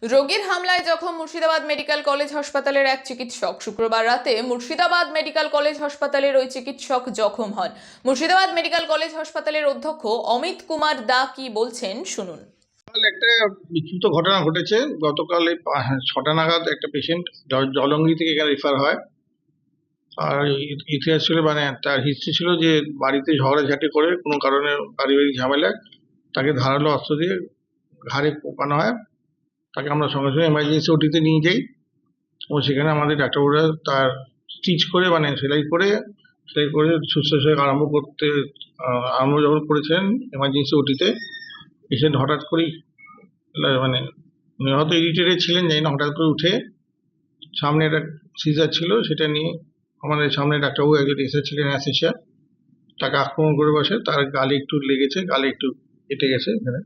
রোগীর হামলায় জখম মুর্শিদাবাদ মেডিকেল কলেজ হাসপাতালের এক চিকিৎসক। শুক্রবার রাতে মুর্শিদাবাদ মেডিকেল কলেজ হাসপাতালের ওই চিকিৎসক জখম হন। মুর্শিদাবাদ মেডিকেল কলেজ হাসপাতালের অধ্যক্ষ অমিত কুমার দা কি বলছেন শুনুন। একটা বিক্ষিপ্ত ঘটনা ঘটেছে। গতকাল 6টা নাগাদ একটা পেশেন্ট জলঙ্গি থেকে এখানে রেফার হয়। আর ইতিহাস ছিল, তার হিস্ট্রি ছিল যে বাড়িতে ঝগড়াঝাটি করে কোনো কারণে পারিবারিক ঝামেলায় তাকে ধারালো অস্ত্র দিয়ে ঘাড়ে কোপানো হয়। তাকে আমরা সঙ্গে সঙ্গে এমার্জেন্সি ওটিতে নিয়ে যাই এবং সেখানে আমাদের ডাক্তারবাবুরা তার স্টিচ করে সেলাই করে শুশ্রূষা আরম্ভ যখন করেছেন এমার্জেন্সি ওটিতে, পেশেন্ট হঠাৎ করেই উনি হয়তো ইরিটেটেড ছিলেন, জানি না, হঠাৎ করে উঠে সামনে একটা সিজার ছিল সেটা নিয়ে আমাদের সামনে ডাক্তারবাবু একজন এসেছিলেন অ্যাসিস্ট্যান্ট, তাকে আক্রমণ করে বসে। তার গালে একটু লেগেছে, গালে একটু কেটে গেছে এখানে,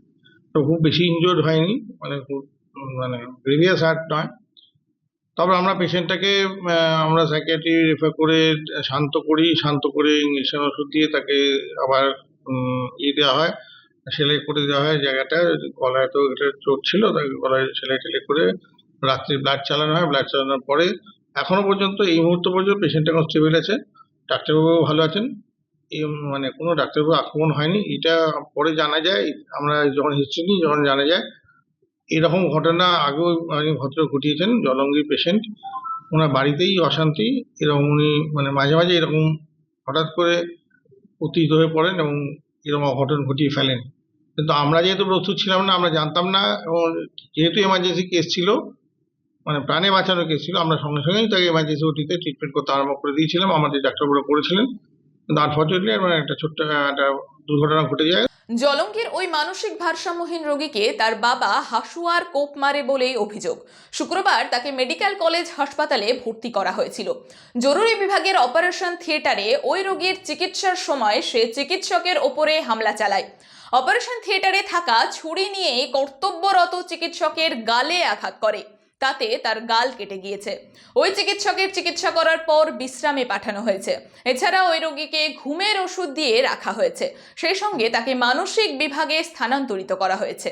তো খুব বেশি ইনজোর্ড হয়নি, খুব গ্রেভিয়াস হার্ট নয়। তবে আমরা পেশেন্টটাকে আমরা সাইকিয়াট্রি রেফার করে শান্ত করে ইঞ্জেকশন ওষুধ দিয়ে তাকে আবার দেওয়া হয়, সেলাই করে দেওয়া হয় জায়গাটা। গলায় তো এটা চোট ছিল, তাকে গলায় সেলাই টেলাই করে রাত্রে ব্লাড চালানো হয়। ব্লাড চালানোর পরে এখনো পর্যন্ত এই মুহূর্ত পর্যন্ত পেশেন্ট এখন স্টেবল আছে, ডাক্তারবাবু ভালো আছেন। কোনো ডাক্তারবাবু আক্রমণ হয়নি। এটা পরে জানা যায়, আমরা যখন হিস্ট্রি নিই, যখন জানা যায় এরকম ঘটনা আগেও ভদ্রলোক ঘটিয়েছেন। জলঙ্গির পেশেন্ট, ওনার বাড়িতেই অশান্তি, এরকম উনি মাঝে মাঝে এরকম হঠাৎ করে উত্তেজিত হয়ে পড়েন এবং এরকম অঘটন ঘটিয়ে ফেলেন। কিন্তু আমরা যেহেতু প্রস্তুত ছিলাম না, আমরা জানতাম না, এবং যেহেতু এমার্জেন্সি কেস ছিল, প্রাণে বাঁচানোর কেস ছিল, আমরা সঙ্গে সঙ্গেই তাকে এমার্জেন্সি ওটিতে ট্রিটমেন্ট করতে আরম্ভ করে দিয়েছিলাম। আমাদের ডাক্তারবাবুরা করেছিলেন, কিন্তু আনফর্চুনেটলি একটা ছোট্ট একটা দুর্ঘটনা ঘটে যায়। জলঙ্গির ওই মানসিক ভারসাম্যহীন রোগীকে তার বাবা হাসুয়ার কোপ মারে বলেই অভিযোগ। শুক্রবার তাকে মেডিকেল কলেজ হাসপাতালে ভর্তি করা হয়েছিল। জরুরি বিভাগের অপারেশন থিয়েটারে ওই রোগীর চিকিৎসার সময় সে চিকিৎসকের ওপরে হামলা চালায়। অপারেশন থিয়েটারে থাকা ছুরি নিয়ে কর্তব্যরত চিকিৎসকের গালে আঘাত করে, তাতে তার গাল কেটে গিয়েছে। ওই চিকিৎসকের চিকিৎসা করার পর বিশ্রামে পাঠানো হয়েছে। এছাড়া ওই রোগীকে ঘুমের ওষুধ দিয়ে রাখা হয়েছে, সেই সঙ্গে তাকে মানসিক বিভাগে স্থানান্তরিত করা হয়েছে।